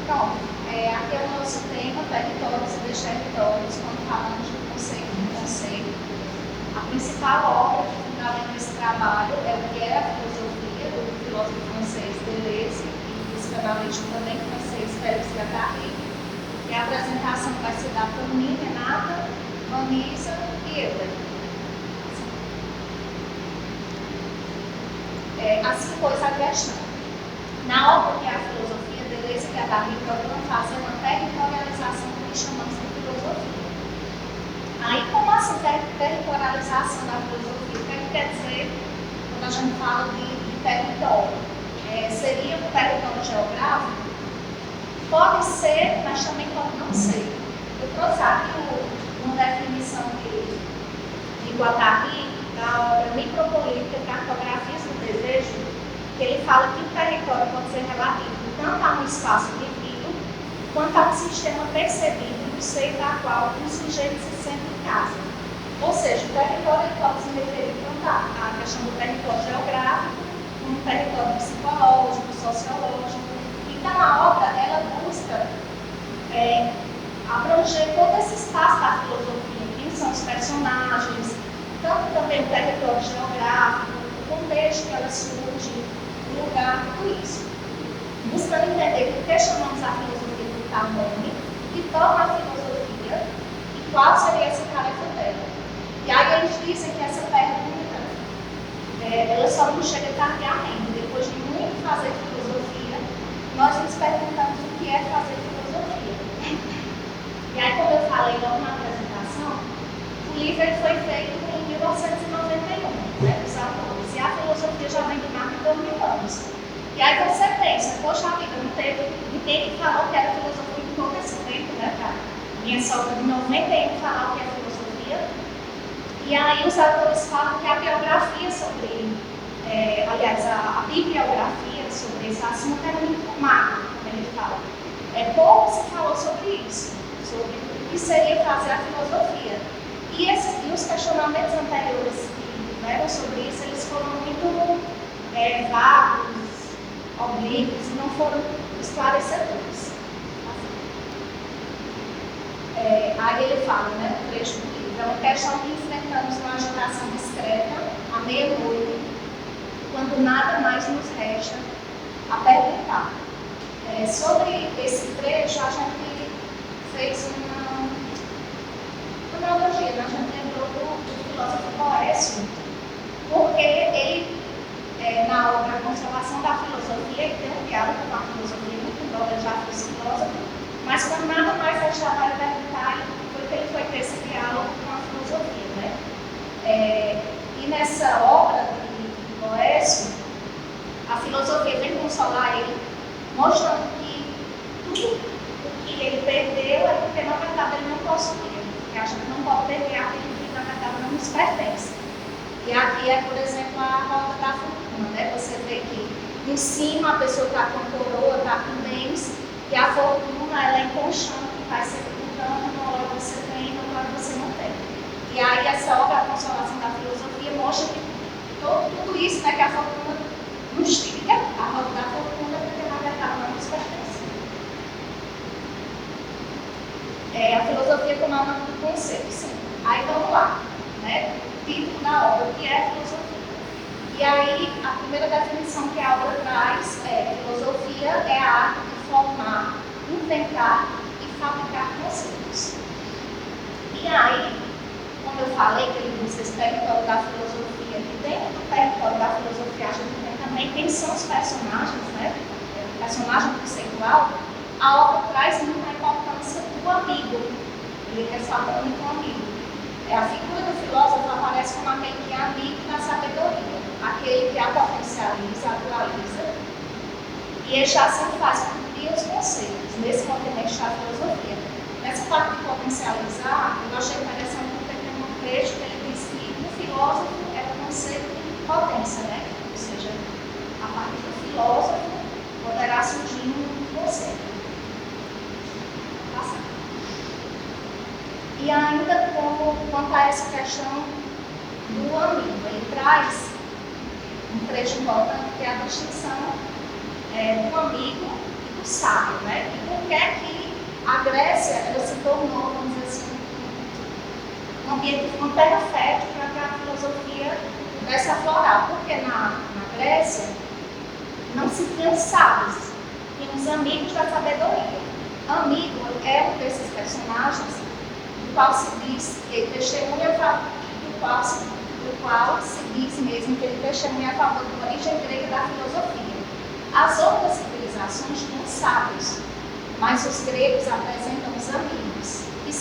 Pronto, aqui é o nosso tema, territórios e desterritórios, quando falamos do conceito do conceito. A principal obra que fundamenta esse trabalho é o que é a filosofia do filósofo francês Deleuze e psicanalista também francês Félix Guattari. E a apresentação vai ser dada por mim, Renata, Vanessa e Euler. Assim, pois, a questão. Na obra que é a filosofia, Deleuze e Guattari procuram fazer uma territorialização do que chamamos de filosofia. Aí, como assim territorialização da filosofia? O que quer dizer quando a gente fala de território? Seria um território geográfico? Pode ser, mas também pode não ser. Eu trouxe aqui uma definição de Guattari, da obra Micropolítica, Cartografias do Desejo, que ele fala que o território pode ser relativo tanto a um espaço vivido, quanto a um sistema percebido no seio da qual um sujeito se sente em casa. Ou seja, o território pode se referir tanto à questão do território geográfico, como o território psicológico, sociológico. Então, a obra, ela busca abranger todo esse espaço da filosofia, quem são os personagens, tanto também o território geográfico, o contexto que ela surge, o lugar, tudo isso. Buscando entender o que chamamos a filosofia do tamanho, que torna a filosofia e qual seria essa tarefa dela. E aí eles dizem que essa pergunta, ela só não chega tardiamente. Depois de muito fazer filosofia, nós nos perguntamos o que é fazer filosofia. E aí, como eu falei logo na apresentação, o livro foi feito em 1991, dos autores, e a filosofia já vem do mar de 2000 anos. E aí você pensa, poxa vida, não teve ninguém que falou que era filosofia em todo esse tempo, né? Minha sogra de 91 falar o que é filosofia. E aí os autores falam que a biografia sobre, aliás, a bibliografia sobre esse assunto era muito macro, como ele fala. Pouco se falou sobre isso, sobre o que seria fazer a filosofia. E os questionamentos anteriores que tiveram sobre isso, eles foram muito vagos, oblíquos, e não foram esclarecedores. Aí ele fala, no trecho do livro, é uma questão que enfrentamos numa agitação discreta, à meia-noite, quando nada mais nos resta a perguntar. Sobre esse trecho, a gente fez uma analogia, a gente lembrou do filósofo Boécio, porque ele, na obra A Conservação da Filosofia, ele tem um diálogo com a filosofia, muito embora ele já fosse filósofo, mas quando nada mais restava a perguntar, foi que ele foi ter esse diálogo com a filosofia. E nessa obra de Boécio, a filosofia vem consolar ele, mostrando que tudo o que ele perdeu é porque, na verdade, ele não possuía. Porque a gente não pode perder aquilo que, na verdade, não nos pertence. E aqui é, por exemplo, a roda da fortuna. Você vê que em cima a pessoa está com coroa, está com bens, e a fortuna ela é inconstante, vai se ocultando, uma hora você tem, outra hora você não tem. E aí essa obra, A Consolação da Filosofia, mostra que tudo isso, que a fortuna nos tira, a roda da fortuna, porque na verdade não nos pertence. A filosofia como é o nome do conceito, sim. Aí vamos lá, título da obra, o que é filosofia? E aí, a primeira definição que a obra traz é: filosofia é a arte de formar, inventar e fabricar conceitos. E aí, como eu falei que ele busca esse território da filosofia, e dentro do território da filosofia a gente tem também quem são os personagens, o personagem conceitual, a obra traz muita importância do amigo. Ele ressalta muito o amigo. A figura do filósofo aparece como aquele que é amigo da sabedoria, aquele que a potencializa, atualiza, e este assim faz cumprir os conceitos, nesse movimento da filosofia. Nessa parte de potencializar, eu achei interessante porque tem um trecho que ele diz que o filósofo é o conceito de potência, ou seja, a partir do filósofo poderá surgir um conceito. E ainda quanto a essa questão do amigo, ele traz um trecho importante que é a distinção do amigo e do sábio, que que é que a Grécia ela se tornou, vamos dizer assim, um ambiente, uma terra fértil para que a filosofia pudesse aflorar. Porque na Grécia não se tinha os sábios, tinha os amigos da sabedoria. Amigo é um desses personagens do qual se diz que ele testemunha, do qual se diz mesmo que ele testemunha a favor da origem grega da filosofia. As outras civilizações tinham sábios, mas os gregos apresentam os amigos, que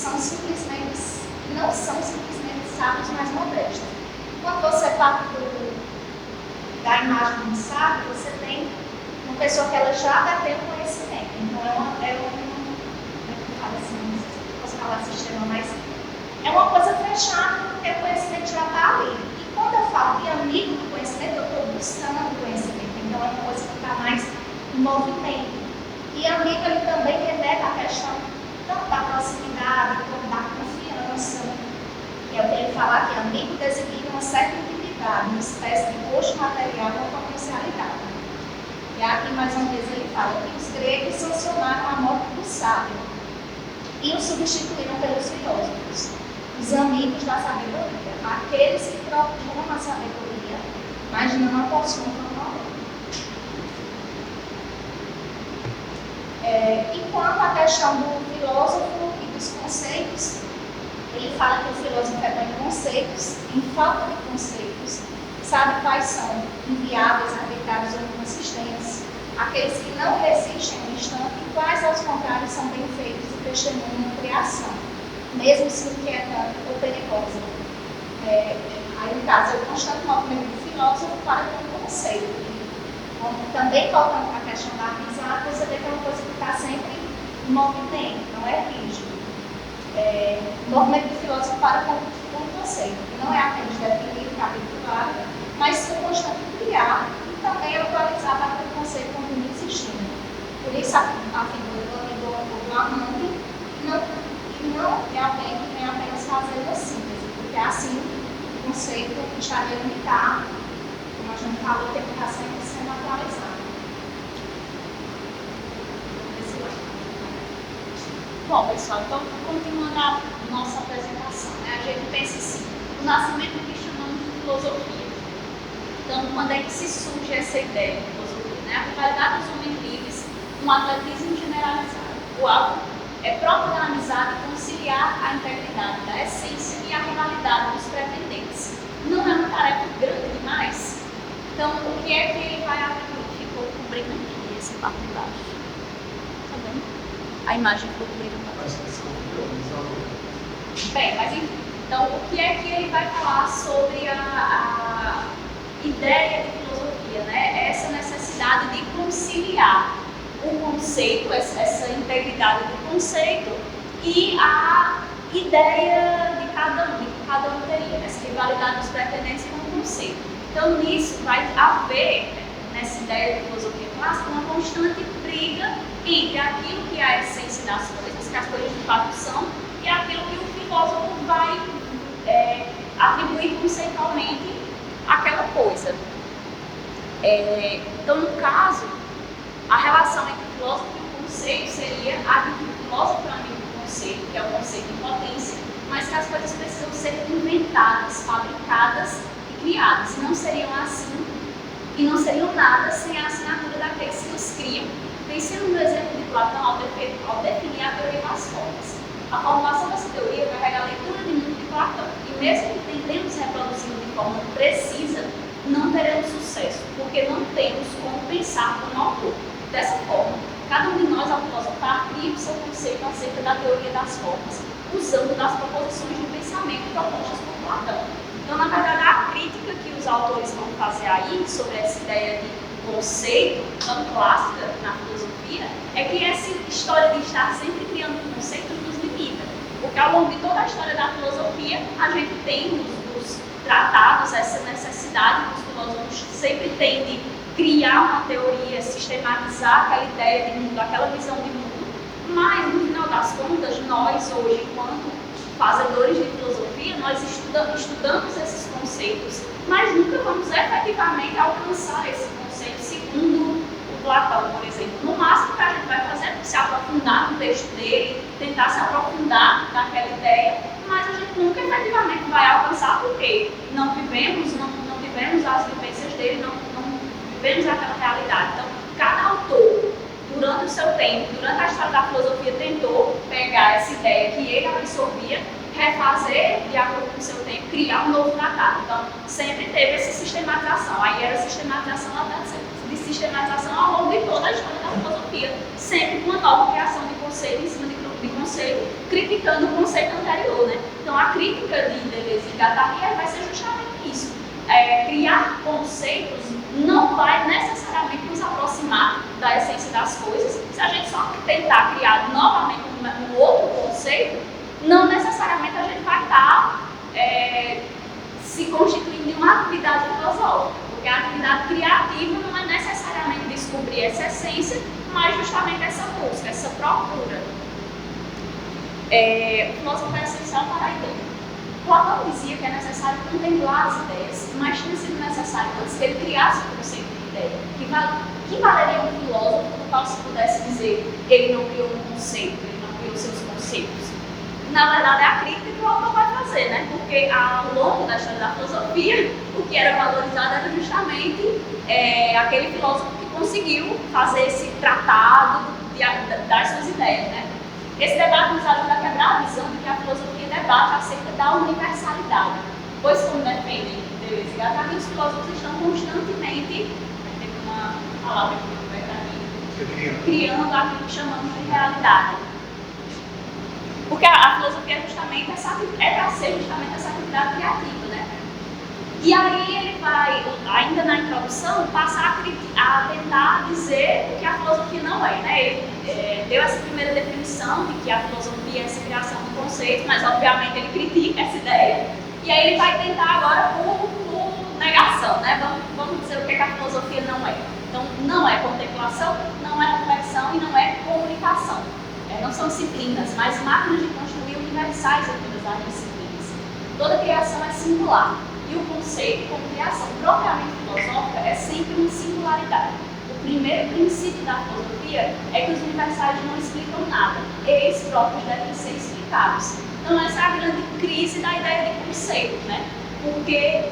não são simplesmente sábios, mas modestos. Quando você parte da imagem de um sábio, você tem uma pessoa que ela já tem o conhecimento. Então é uma coisa fechada, porque o conhecimento já está ali. E quando eu falo de amigo do conhecimento, eu estou buscando o conhecimento. Então é uma coisa que está mais em movimento. E amigo ele também remete à questão tanto da proximidade como da confiança. Que é o que ele fala aqui, amigo designa uma certa intimidade, uma espécie de gosto material ou potencialidade. E aqui mais uma vez ele fala que os gregos sancionaram a morte do sábio e o substituíram pelos filósofos, os amigos da sabedoria, aqueles que procuram a sabedoria, mas não a possuem normalmente. E quanto à questão do filósofo e dos conceitos, ele fala que o filósofo é bom em conceitos, em falta de conceitos, sabe quais são inviáveis, arbitrários ou inconsistentes, aqueles que não resistem ao instante e quais, aos contrários, são bem feitos e testemunham a criação, mesmo se inquietante ou perigosa. Aí, no caso, é o constante movimento do filósofo para com o conceito. Também voltando para a questão da amizade, você vê que é uma coisa que está sempre em movimento, não é rígido. O movimento do filósofo para com o conceito, que não é apenas definido, capitular, mas o constante criar e também atualizar para que o conceito continue existindo. Por isso, a figura do amigo ou do amante não é alguém que vem apenas fazer a síntese, porque assim o conceito estaria limitado, como a gente falou, tem que estar sempre sendo atualizado. Bom, pessoal, então continuando a nossa apresentação, né? A gente pensa assim, o nascimento que chamamos de filosofia. Então, quando é que se surge essa ideia de filosofia? Né? A rivalidade dos homens livres, um atletismo generalizado. O alvo é protagonizar e conciliar a integridade da essência e a rivalidade dos pretendentes. Não é uma tarefa grande demais? Então, o que é que ele vai atribuir? Ficou cobrindo aqui essa parte de baixo. Tá bem? A imagem ficou cobrindo bem, mas enfim. Então, o que é que ele vai falar sobre a ideia de filosofia, né? Essa necessidade de conciliar o conceito, essa integridade do conceito e a ideia de cada um, que cada um teria, essa rivalidade dos pretendentes com o conceito. Então, nisso vai haver, nessa ideia de filosofia clássica, uma constante briga entre aquilo que é a essência das coisas, que as coisas de fato são, e aquilo que o filósofo vai atribuir conceitualmente àquela coisa. Então, no caso, a relação entre o filósofo e o conceito seria a de que o filósofo é amigo do conceito, que é o conceito em potência, mas que as coisas precisam ser inventadas, fabricadas e criadas, e não seriam assim, e não seriam nada sem a assinatura daqueles que os criam. Pensando no exemplo de Platão ao definir a teoria das formas. A formulação dessa teoria carrega a leitura de mundo de Platão, e mesmo que tentemos reproduzi-lo de forma precisa, não teremos sucesso, porque não temos como pensar como autor. Dessa forma, cada um de nós, ao filosofar, cria o seu conceito acerca da teoria das formas, usando das proposições de pensamento propostas por Platão. Então, na verdade, a crítica que os autores vão fazer aí sobre essa ideia de conceito tão clássica na filosofia é que essa história de estar sempre criando conceitos nos limita. Porque ao longo de toda a história da filosofia, a gente tem nos tratados essa necessidade que os filósofos sempre têm de criar uma teoria, sistematizar aquela ideia de mundo, aquela visão de mundo, mas no final das contas, nós hoje, enquanto fazedores de filosofia, nós estudamos esses conceitos, mas nunca vamos efetivamente alcançar esse conceito segundo o Platão, por exemplo. No máximo que a gente vai fazer é se aprofundar no texto dele, tentar se aprofundar naquela ideia, mas a gente nunca efetivamente vai alcançar porque não vivemos as vivências dele, não vivemos aquela realidade. Então, cada autor, durante o seu tempo, durante a história da filosofia, tentou pegar essa ideia que ele absorvia, refazer de acordo com o seu tempo, criar um novo tratado. Então, sempre teve essa sistematização. Aí era sistematização de sistematização ao longo de toda a história da filosofia, sempre com uma nova criação de conceito em cima de conceito, criticando o conceito anterior, né? Então, a crítica de Deleuze e Guattari vai ser justamente isso. Criar conceitos não vai necessariamente nos aproximar da essência das coisas. Se a gente só tentar criar novamente um outro conceito, não necessariamente a gente vai estar se constituindo em uma atividade filosófica, porque a atividade criativa não é necessariamente descobrir essa essência, mas justamente essa busca, essa procura. O filósofo é essencial para a ideia. Platão dizia que é necessário contemplar as ideias, mas tinha sido necessário antes que ele criasse o conceito de ideia. Que valeria um filósofo no qual se pudesse dizer ele não criou um conceito, ele não criou seus conceitos? Na verdade, é a crítica que o autor vai fazer, né? Porque ao longo da história da filosofia, o que era valorizado era justamente aquele filósofo que conseguiu fazer esse tratado das suas ideias, né? Esse debate nos ajuda a quebrar a visão de que a filosofia debate acerca da universalidade, pois, como defendem Deleuze e Guattari, os filósofos estão constantemente, tem uma palavra aqui no meio, criando aquilo que chamamos de realidade. Porque a filosofia é justamente para ser justamente essa atividade criativa, né? E aí ele vai, ainda na introdução, passar a tentar dizer o que a filosofia não é, né? Ele deu essa primeira definição de que a filosofia é essa criação de conceitos, mas obviamente ele critica essa ideia. E aí ele vai tentar agora por negação, né? Vamos dizer o que a filosofia não é. Então, não é contemplação, não é reflexão e não é comunicação. Não são disciplinas, mas máquinas de construir universais em todas as disciplinas. Toda criação é singular. E o conceito, como criação propriamente filosófica, é sempre uma singularidade. O primeiro princípio da filosofia é que os universais não explicam nada. Eles próprios devem ser explicados. Então, essa é a grande crise da ideia de conceito, né? Porque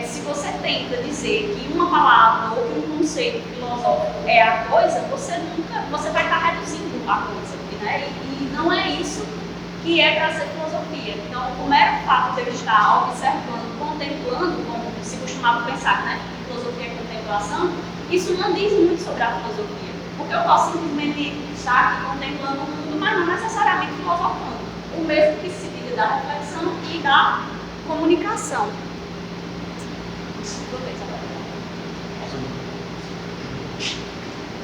se você tenta dizer que uma palavra ou que um conceito filosófico é a coisa, você vai estar reduzindo a coisa, né? E não é isso que é para ser filosofia. Então, o mero fato de eu estar observando, contemplando, como se costumava pensar, né? Filosofia é contemplação, isso não diz muito sobre a filosofia. Porque eu posso simplesmente estar aqui contemplando o mundo, mas não necessariamente filosofando. O mesmo que se diga da reflexão e da comunicação.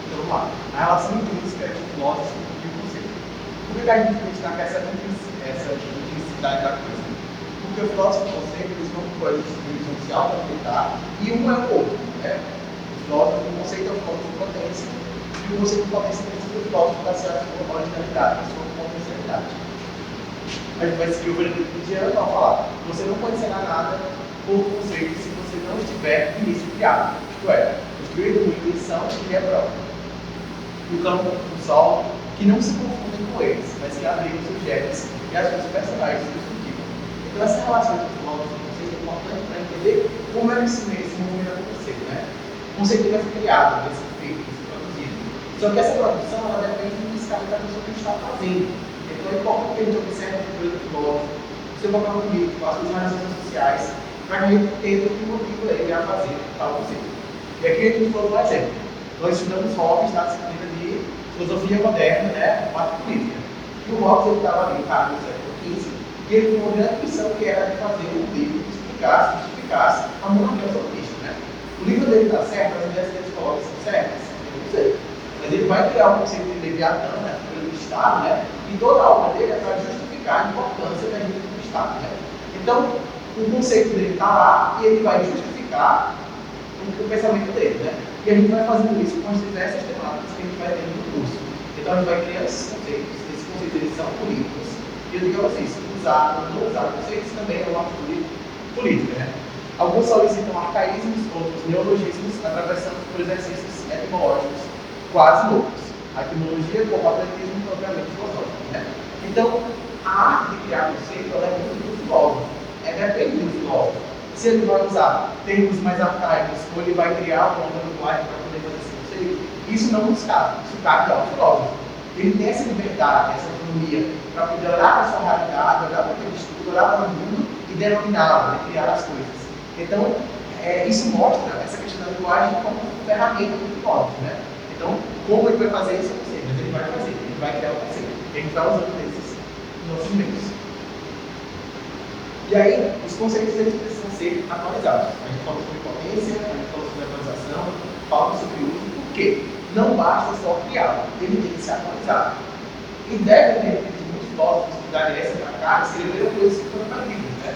Então, vamos lá. A relação intrínseca entre o filósofo e o conceito. Por que a gente destaca essa intricidade da coisa? Porque o filósofo e o conceito eles vão por coisas de se auto-afetar e um é o outro. Né? O conceito é o filósofo de potência e o conceito de potência precisa do filósofo baseado na sua originalidade, na sua potencialidade. A gente vai seguir o Benedito ao falar: você não pode ensinar nada por conceito se você não estiver início criado, isto é, construído com intenção e é próprio. E o campo, o sol, que não se confundem com eles, mas que abrigam os objetos e as suas personagens discutíveis. Então, essa relação entre o filósofo e o conceito é importante para entender como é esse movimento do conceito, né? O conceito vai ser criado, vai ser feito, vai ser produzido. Só que essa produção ela depende do escala da pessoa que está fazendo. Então, é importante que a gente observe a figura do filósofo, o seu papel político, as suas relações sociais, para que a gente entenda o que motiva ele a fazer tal conceito. E aqui a gente falou um exemplo. Nós estudamos Hobbes na disciplina de filosofia moderna, né, parte política. E o Hobbes estava ali, cara, no século XV, e ele tinha uma grande missão que era de fazer um livro que explicasse, justificasse a monarquia absolutista, né? O livro dele está certo, as ideias que ele coloca são certas? Eu não sei. Mas ele vai criar um conceito de Leviatã, né, do Estado, né? E toda a obra dele é para justificar a importância da gente do Estado, né? Então, o conceito dele está lá e ele vai justificar o pensamento dele, né? E a gente vai fazendo isso com as diversas temáticas que a gente vai tendo no curso. Então a gente vai criando esses conceitos eles são políticos. E eu digo a vocês, usar ou não usar conceitos também é uma atitude política, né? Alguns solicitam arcaísmos, outros neologismos, atravessando por exercícios etimológicos quase loucos. A etimologia como atletismo propriamente Então, a arte de criar conceito ela é muito do filósofo. Depende do filósofo. Se ele vai usar termos mais arcaicos ou ele vai criar uma outra linguagem para poder fazer esse conceito, isso não nos cabe. Isso cabe ao filósofo. Ele tem essa liberdade, essa autonomia para poder olhar para a sua realidade, olhar para aquele estudo, olhar para o mundo e denominá-lo, e criar as coisas. Então, isso mostra essa questão da linguagem como ferramenta do filósofo, né? Então, como ele vai fazer isso, eu não sei, mas ele vai fazer, ele vai criar o conceito. Ele está usando esses nossos meios. E aí, os conceitos eles precisam ser atualizados. A gente falou sobre potência, a gente falou sobre atualização, fala sobre uso, por quê? Não basta só criá-lo, ele tem que ser atualizado. E deve ter muitos filósofos que da Grécia para cá escreveram coisas que foram para Bíblia, né?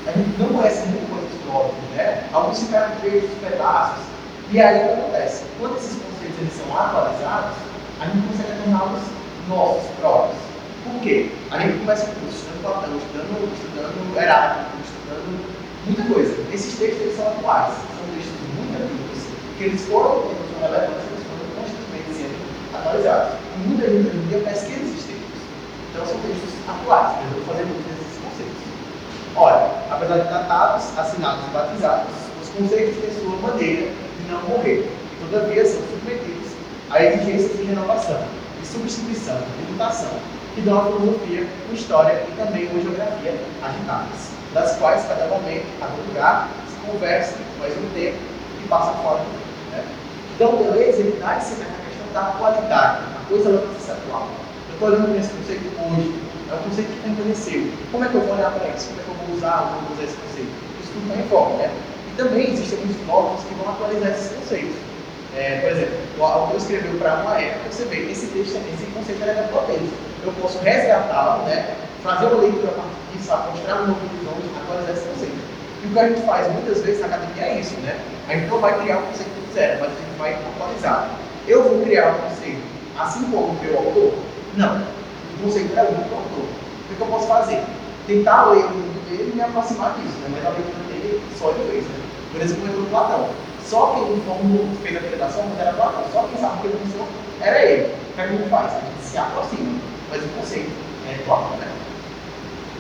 A gente não conhece muita coisa dos filósofos, né? Alguns ficaram feitos pedaços. E aí o que acontece? Quando esses conceitos eles são atualizados, a gente consegue torná-los nossos próprios. Por quê? A gente começa estudando Platão, estudando Heráclito, estudando muita coisa. Esses textos eles são atuais, são textos muito antigos, que eles foram tendo sua relevância, eles foram constantemente sendo atualizados. E muita gente hoje em dia pesquisa esses textos. Então são textos atuais, mas eu vou fazer muitos desses conceitos. Olha, apesar de datados, assinados e batizados, os conceitos têm sua maneira de não morrer. E todavia são submetidos a exigências de renovação, de substituição, de mutação, que dão a filosofia, uma história e também uma geografia agitadas, das quais cada momento, cada lugar, se conversa mais um tempo e passa fora do tempo. Né? Então, beleza, ele dá essa questão da atualidade, a coisa ela precisa ser atual. Eu estou olhando para esse conceito hoje, é um conceito que envelheceu. Como é que eu vou olhar para isso? Como é que eu vou usar ou não usar esse conceito? Isso tudo está em foco, né? E também existem alguns filósofos que vão atualizar esses conceitos. Por exemplo, o autor escreveu para uma época, você vê que esse conceito é potente. Eu posso resgatá-lo, né? Fazer uma leitura a partir disso, mostrar um novo horizonte, atualizar esse conceito. E o que a gente faz muitas vezes na academia é isso, né? A gente não vai criar um conceito do zero, mas a gente vai atualizar. Eu vou criar um conceito assim como o meu autor? Não. O conceito é único do autor. O que eu posso fazer? Tentar ler o livro dele e me aproximar disso, né? Mas a leitura dele só ele fez, né? Por exemplo, o do Platão. Só quem fez a redação era Platão. Só quem sabe o que ele pensou era ele. O que a gente faz? A gente se aproxima. Mas o conceito é Platão, né?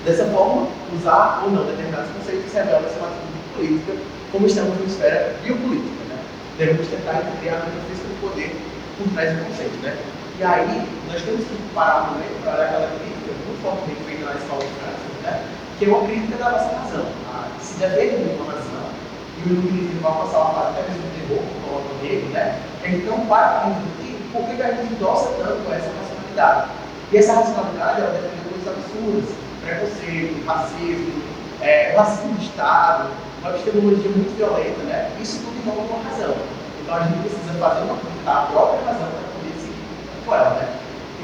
Dessa forma, usar ou não determinados conceitos revela essa atitude política, como estamos numa esfera biopolítica, né? Devemos tentar entender a metafísica do poder por trás do conceito, né? E aí, nós temos que parar um momento para olhar aquela crítica muito fortemente feita na escola de Frankfurt, né? Que é uma crítica da nossa razão. Se deve de uma razão, e o iluminismo vai passar uma fase até mesmo de terror, como o negro, né? Então, para discutir por que a gente endossa tanto essa racionalidade. E essa racionalidade, ela defende coisas absurdas, preconceito, racismo, racismo de Estado, uma epistemologia muito violenta, né? Isso tudo em nome de uma razão. Então, a gente precisa fazer uma coisa da própria razão para poder seguir com ela, né?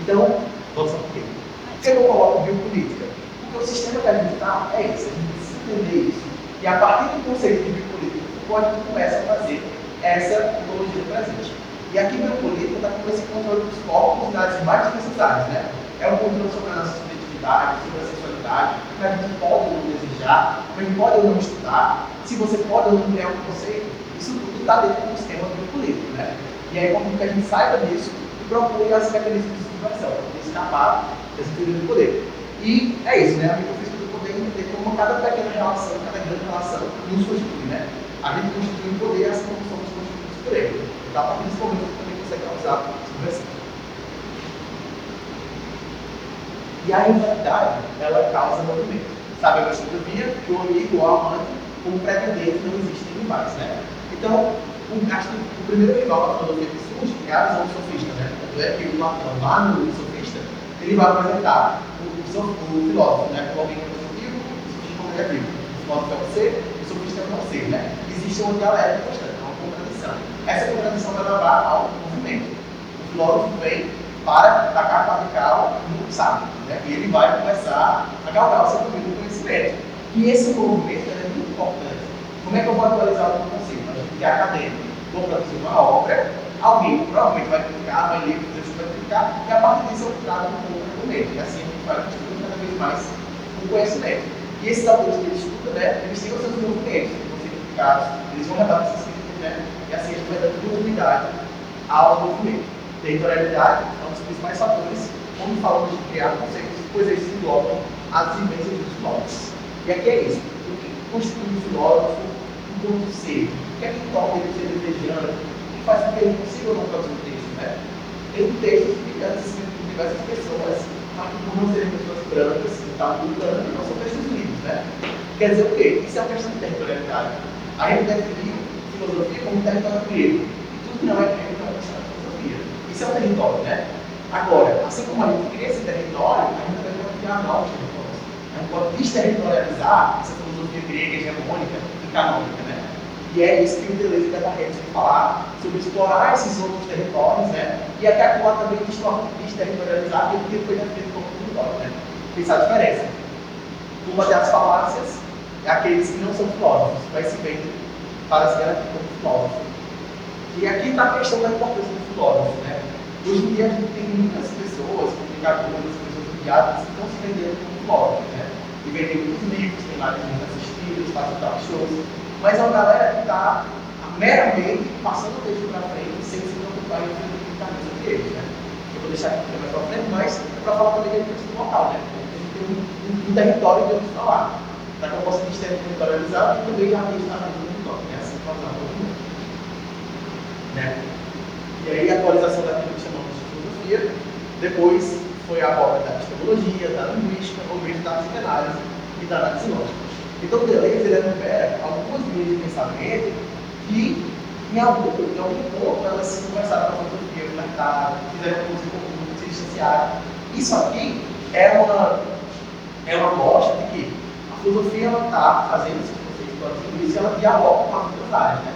Então, vamos saber por quê. Por que eu coloco biopolítica? Porque o sistema que a gente está é esse, a gente precisa entender isso. E a partir do conceito de biopolítica, a gente começa a fazer essa ontologia do presente. E aqui, biopolítica está com esse controle dos corpos das mais diversas áreas, né? É um controle sobre a nossa subjetividade, sobre a sexualidade, o que a gente pode ou não desejar, o que a gente pode ou não estudar, se você pode ou não criar um conceito, isso tudo está dentro do sistema biopolítico, né? E aí, como que a gente saiba disso e procure as mecanismos de subversão, para escapar desse período do poder. E é isso, né? A metafísica do poder entender como cada pequena relação, cada grande relação nos constitui, né? A gente constitui o poder assim como somos constituídos por ele. Então, a partir desse momento, você também consegue causar subversão. E a rivalidade, ela causa movimento. Sabe a filosofia que o amigo ou a amante, como pretendente, não existem rivais, né? Então, acho que o primeiro rival da filosofia que surge é a visão sofista, né? Tanto é que o Platão, lá no Sofista, ele vai apresentar o filósofo, né? Como alguém que é positivo, o sofista como negativo. O filósofo é o ser, o sofista é o não ser, né? Existe uma dialética constante, uma contradição. Essa contradição vai levar ao movimento. O filósofo vem para tacar radical no sábio, né? E ele vai começar a galgar o seu caminho do conhecimento. E esse movimento é muito importante. Como é que eu vou atualizar o meu conceito? A gente é acadêmico, vou produzir uma obra, alguém provavelmente vai criticar, vai ler, vai criticar, e a partir disso eu trago um pouco do argumento. E assim a gente vai construindo cada vez mais o conhecimento. E esses autores que eles estudam, né, eles têm os seus movimentos, eles vão ser criticados, eles vão rebater essas críticas, né? E assim a gente vai dando continuidade ao movimento. Territorialidade é um dos principais fatores quando falamos de criar conceitos, pois eles englobam as vivências dos filósofos. E aqui é isso. O que constitui um filósofo enquanto ser? O que é que torna ele ser desejante? O que faz com que ele consiga ou não produzir um texto, né? Tem um texto que é escrito por diversas pessoas, mas que por não serem pessoas brancas, que estão lutando, não são textos livres, né? Quer dizer o quê? Isso é uma questão de territorialidade. A gente definiu filosofia como território grego. E tudo que não é grego não é questão de filosofia. Isso é um território, né? Agora, assim como a gente cria esse território, a gente também pode criar novos territórios. A gente pode desterritorializar essa filosofia grega hegemônica e canônica, né? E é isso que o Deleuze e Guattari vão falar, sobre explorar esses outros territórios, né? E até atuar também desterritorializar aquilo que foi definido como território, né? Pensar a diferença. Uma das falácias é aqueles que não são filósofos, mas se vendem para se garantir como filósofo. E aqui está a questão da importância do filósofo, né? Hoje em dia a gente tem muitas pessoas, comunicadores, pessoas mediadas, que estão se vendendo como filósofos, né? E vendem muitos livros, tem lives muito assistidas, fazem talk shows, mas é uma galera que está meramente passando o texto para frente, sem se preocupar em caminho sobre eles, né? Eu vou deixar aqui mais para frente, mas é para falar também da questão local, né? A gente tem um território de onde falar. Para que eu possa territorializar, eu também já tenho na no território, né? Assim que usar o né? E aí a atualização daquilo que chamamos de filosofia, depois foi a obra da epistemologia, da linguística, ou mesmo da psicanálise e da análise lógica. Então, Deleuze enumera algumas linhas de pensamento que, em algum ponto, elas se conversaram com a filosofia, flertaram, fizeram coisas em comum, se distanciaram. Isso aqui é uma mostra de que a filosofia está fazendo esses conceitos produzindo isso e ela dialoga com as outras áreas, né?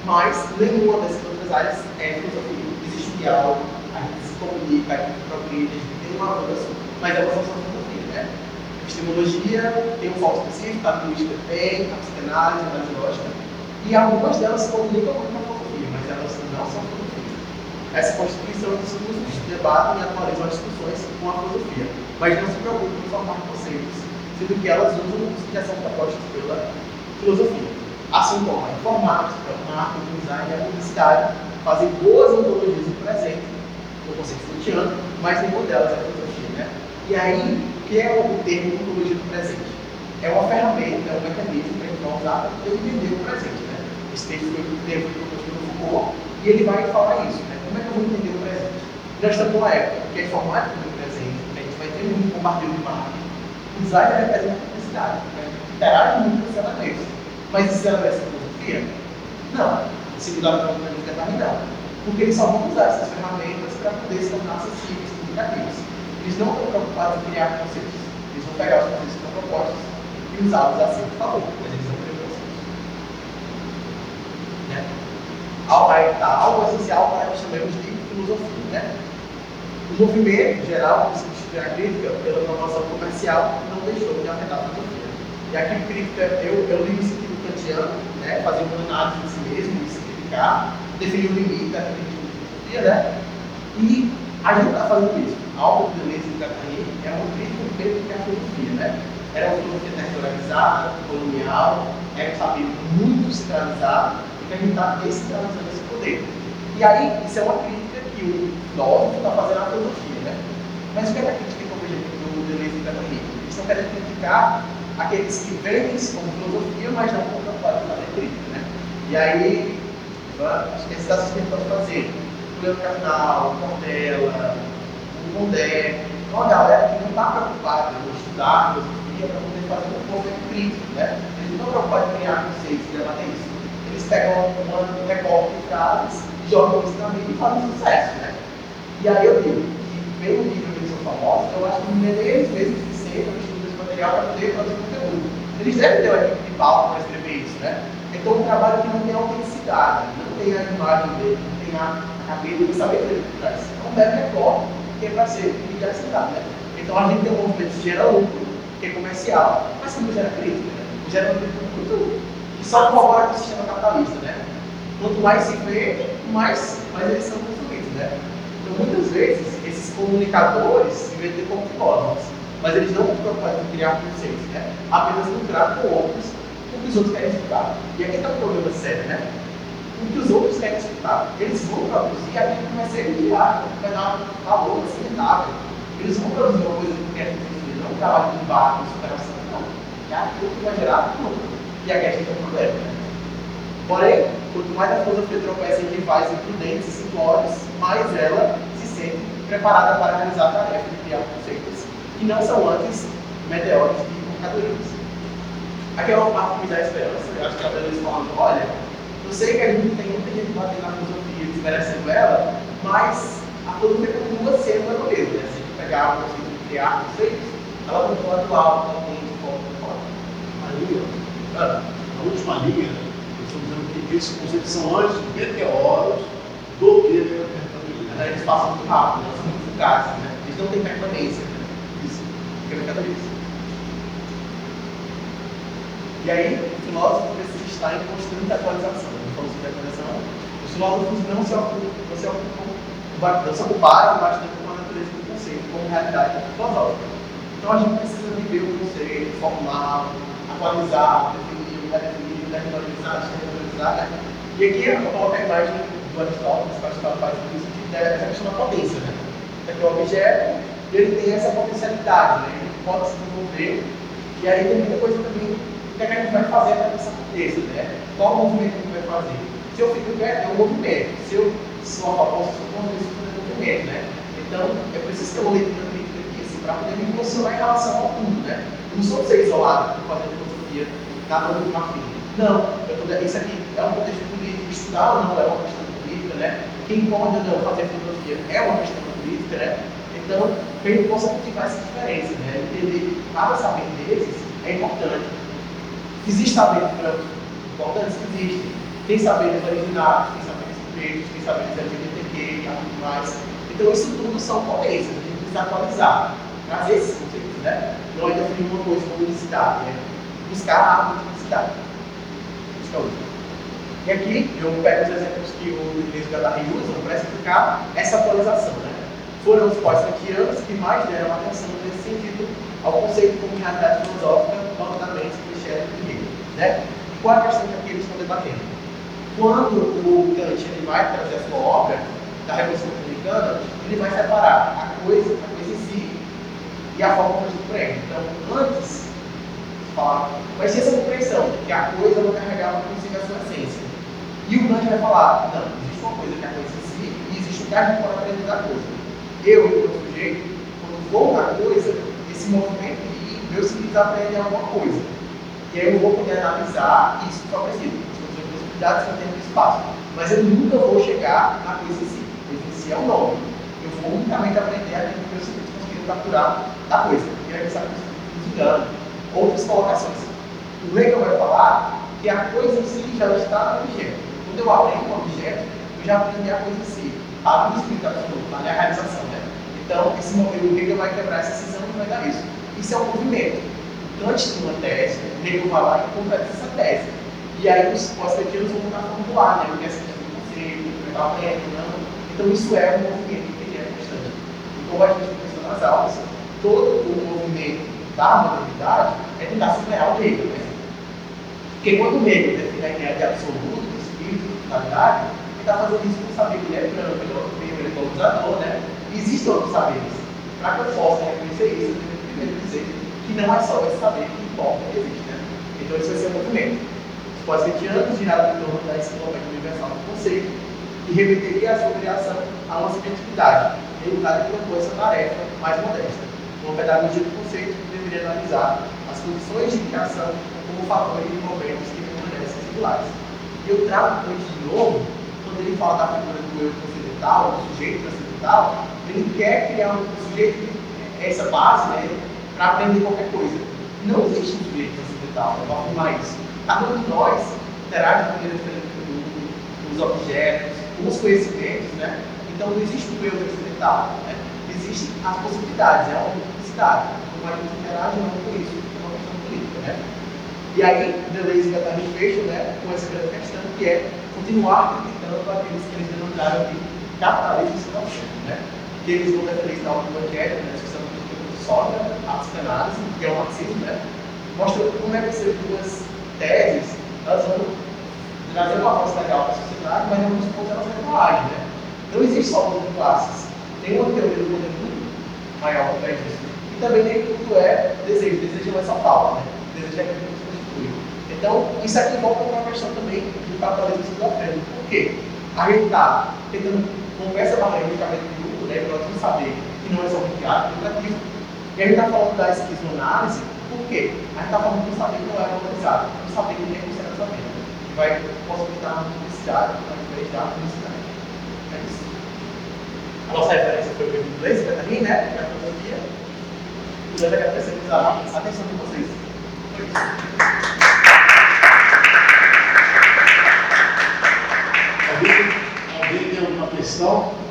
Mas nenhuma dessas outras áreas é filosofia. Existe um diálogo, a gente se comunica, a gente progride, a gente tem um avanço, mas elas não são filosofia, né? Epistemologia tem um foco específico, a linguística tem, a psicanálise, a análise lógica, e algumas delas se comunicam muito com a filosofia, mas elas não são filosofia. Essa constituição dos discursos debatem e atualizam as discussões com a filosofia, mas não se preocupam em formar conceitos, sendo que elas usam os que já são propostos pela filosofia. Assim como a informática, o marketing, o design e a publicidade fazem boas ontologias do presente, no conceito kantiano, mas nenhuma delas é filosofia, né? E aí, o que é o termo ontologia do presente? É uma ferramenta, é um mecanismo que a gente vai usar para poder entender o presente, né? Esse texto foi proposto pelo Foucault e ele vai falar isso, né? Como é que eu vou entender o presente? Nós estamos numa época que a informática do presente, que a gente vai ter muito compartilho de marketing. O design representa a publicidade, né? Interage muito com os elementos. Mas isso é filosofia? Não. Segundo a filosofia também não. Porque eles só vão usar essas ferramentas para poder se tornar acessíveis, comunicativos. Eles não estão preocupados em criar conceitos. Eles vão pegar os conceitos que estão propostos e usá-los assim, por favor, mas eles não criam conceitos. Né? Aí está algo essencial para que chamemos de filosofia. Né? O movimento geral que substitui a crítica pela inovação comercial não deixou de afetar a filosofia. E aqui crítica, eu li no sentido kantiano, né? Fazer uma análise de si mesmo, de se criticar, definir o limite da crítica de filosofia, né? E a gente está fazendo isso. A obra de Deleuze e Guattari é uma crítica do tempo que é a filosofia, né? Era uma filosofia territorializada, colonial, era um saber muito centralizado, e que a gente está descentralizando esse poder. E aí, isso é uma crítica que o filósofo está fazendo à filosofia, né? Mas o que é a crítica como exemplo do Deleuze e Guattari? Eles estão querendo criticar aqueles que vendem-se como filosofia, mas não como preocupados com a crítica, né? E aí, acho que esse está tentando fazer. O Leandro Carnal, o Cortella, o Mondé, uma galera que não está preocupada em estudar filosofia para poder fazer um movimento crítico, né? Eles não estão preocupados em criar conceitos e debater isso. Eles pegam um recorte de frases, jogam isso na mídia e fazem sucesso, né? E aí eu digo que, pelo nível que eles são famosos, eu acho que não é eles mesmos que ser para estudar esse material para poder fazer conteúdo. Eles devem ter uma equipe de pauta para escrever isso, né? Então, um trabalho que não tem autenticidade, não tem a imagem dele, não tem a cabeça, o pensamento dele por trás. Não deve recorte, que é para ser mídia-cidade, né? Então, a gente tem um movimento que gera lucro, que é comercial, mas que não gera crítica, né? Gera um crítica muito que só corrobora com o sistema capitalista, né? Quanto mais se vê, mais eles são consumidos, né? Então, muitas vezes, esses comunicadores se vendem como filósofos, mas eles não estão preocupados em criar conceitos, né? Apenas lucrar com outros, o que os outros querem escutar. E aqui está um problema sério, né? O que os outros querem escutar. Eles vão produzir, aquilo vai ser diário, vai dar valor, vai ser rentável. Eles vão produzir uma coisa que é filosofia, não um trabalho de embate, de superação, não. É aquilo que vai gerar lucro. E aqui a gente tem um problema, né? Porém, quanto mais a filosofia tropeça em rivais imprudentes e simplórios, mais ela se sente preparada para realizar a tarefa de criar conceitos que não são antes meteóricos de mercadorias. Aqui é uma parte que me dá esperança. Eu acho que a Beleza falando, olha, eu sei que a gente tem muita gente batendo na filosofia, desmerecendo ela, mas a filosofia continua sendo ela mesma, né? Se a gente pegar o conceito de criar conceitos, ela continua atual, totalmente de forma. Na última linha, nós estamos dizendo que esses conceitos são antes meteoros do que mercadoria. Eles passam muito rápido, eles são muito fugazes, né? Eles não têm permanência, né? Isso, que é mercadoria. E aí, o filósofo precisa estar em constante atualização. Falamos sobre atualização. Os filósofos não se ocuparam bastante com a natureza do conceito, como realidade filosófica. Então a gente precisa viver o conceito, formular, atualizar, definir, desnaturalizar, né? E aqui eu coloco a imagem do Aristóteles, que o Aristóteles faz isso, que é essa questão da potência, né? Aqui o objeto, ele tem essa potencialidade, né? Ele pode se desenvolver, e aí tem muita coisa também. O que a gente vai fazer para essa potência, né? Qual o movimento que a gente vai fazer? Se eu fico quieto, é um movimento. Se eu sou a favor, se eu sou contra, isso é um movimento, né? Então, eu preciso ter uma leitura crítica aqui, assim, para poder me posicionar em relação ao mundo, né? Eu não sou ser isolado, fazendo filosofia, cada um uma filha. Não, isso aqui é um contexto político, estudar ou não é uma questão política, né? Quem pode ou não fazer filosofia é uma questão política, né? Então, que a gente possa cultivar essa diferença, né? Entender que cada saber desses é importante. Existem saberes importantes? Existem. Tem saberes originários, tem saberes sujeitos, tem saberes LGBTQ e tudo mais. Então, isso tudo são potências, a gente precisa atualizar, trazer esses conceitos, né? Não é definir uma coisa como unicidade, né? Buscar a multiplicidade. Buscar outra. E aqui, eu pego os exemplos que o Luiz Gattari usa para explicar essa atualização, né? Foram os pós-kantianos que mais deram atenção nesse sentido ao conceito como realidade filosófica, notadamente Michel e Hegel, né? E qual é a questão que aqui eles estão debatendo? Quando o Kant ele vai trazer a sua obra da Revolução Republicana, ele vai separar a coisa em si e a forma como a gente compreende. Então, antes, vai ser essa compreensão que a coisa não carregava consigo a sua essência. E o Kant vai falar, não, existe uma coisa que é a coisa em si e existe o que a gente pode aprender da coisa. Eu, enquanto sujeito, quando vou na coisa, esse movimento e meu sentido aprender alguma coisa. E aí eu vou poder analisar isso que eu preciso. As possibilidades que eu tenho no espaço. Mas eu nunca vou chegar na coisa em si. A coisa em si é o nome. Eu vou unicamente aprender aquilo que meus sentidos conseguiram capturar da coisa. E aí pensar que eu estou desligando. Outras colocações. O Hegel vai falar que a coisa em si já está no objeto. Quando eu aprendo um objeto, eu já aprendi a coisa em si. A do espírito absoluto, a realização, né? Então, esse movimento, o Hegel vai quebrar essa cisão e vai dar isso. Isso é um movimento. Antes de uma tese, o Hegel vai lá e completa essa tese. E aí os pós-kantianos vão tentar formular, né? O que é sentido do conceito, o que está aprendendo, não. Então, isso é um movimento que é constante. Então, a gente pensou nas aulas, todo o movimento da modernidade é tentar superar o Hegel, né? Porque quando o Hegel define a ideia de absoluto, de espírito, de totalidade, ele está fazendo isso com saber que ele é branco, ele é europeu, ele é colonizador, né? Existem outros saberes. Para que eu possa reconhecer isso, eu tenho que primeiro dizer que não é só esse saber que importa que existe, né? Então, isso vai ser um movimento. Os pós-kantianos giraram em torno da enciclopédia universal do conceito e remeteria a sua criação a uma subjetividade. E o cara propôs essa tarefa mais modesta. Uma pedagogia do conceito que deveria analisar as condições de criação como fatores envolventes que permanecem singulares. E eu trago Kant de novo, quando ele fala da figura do eu transcendental, do sujeito transcendental, ele quer criar um sujeito, essa base, né, para aprender qualquer coisa. Não existe um sujeito transcendental, eu vou afirmar isso. Cada um de nós interage de maneira diferente com o mundo, com os objetos, com os conhecimentos, né? Então não existe um eu transcendental, né? Existem as possibilidades, é uma multiplicidade. Como a gente interage não com isso, é uma questão política, né? E aí, Deleuze e Guattari fecham, né, com essa grande questão, que é continuar criticando aqueles que eles denominaram de capitalismo psicológico, né? Que eles vão defender isso na aula do Evangelho, na discussão do Sócrates, a psicanálise, que é o marxismo, né? Mostrando como é que essas duas teses, elas vão trazer uma força legal para a sociedade, mas em alguns pontos elas retroagem, né? Não existe só o poder de classes. Tem uma teoria do poder público, a maior por trás disso. E também nem tudo é desejo. Desejo não é só falta, né? Desejo é aquilo que nos constitui. Então, isso aqui volta para uma questão também do capitalismo esquizofrênico. Por quê? A gente está tentando romper essa barreira unicamente de grupo, né? Para nós não saber que não é só um teatro educativo. E a gente está falando da esquizoanálise, por quê? A gente está falando de um saber que não é valorizado, um saber que nem é considerado saber, que vai possibilitar a publicidade ao invés da publicidade. É isso. A nossa referência foi o livro inglês, Catarina, né? Que é a filosofia. E nós agradecemos a atenção de vocês. Foi isso. Alguém tem alguma questão?